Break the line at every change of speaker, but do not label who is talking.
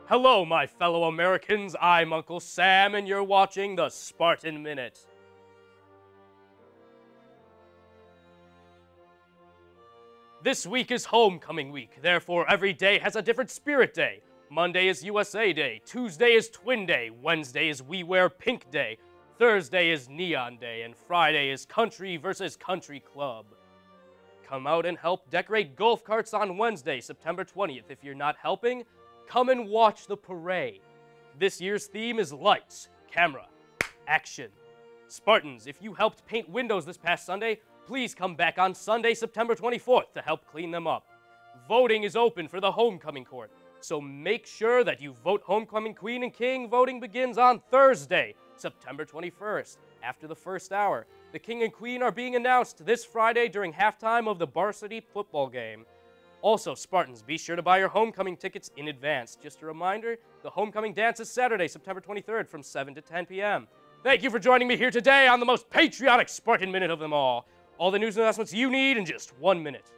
Hello, my fellow Americans. I'm Uncle Sam, and you're watching the Spartan Minute. This week is homecoming week, therefore every day has a different spirit day. Monday is USA Day, Tuesday is Twin Day, Wednesday is We Wear Pink Day, Thursday is Neon Day, and Friday is Country versus Country Club. Come out and help decorate golf carts on Wednesday, September 20th. If you're not helping, come and watch the parade. This year's theme is lights, camera, action. Spartans, if you helped paint windows this past Sunday, please come back on Sunday, September 24th to help clean them up. Voting is open for the homecoming court, so make sure that you vote homecoming queen and king. Voting begins on Thursday, September 21st, after the first hour. The king and queen are being announced this Friday during halftime of the varsity football game. Also, Spartans, be sure to buy your homecoming tickets in advance. Just a reminder, the homecoming dance is Saturday, September 23rd from 7 to 10 p.m. Thank you for joining me here today on the most patriotic Spartan Minute of them all. All the news and announcements you need in just 1 minute.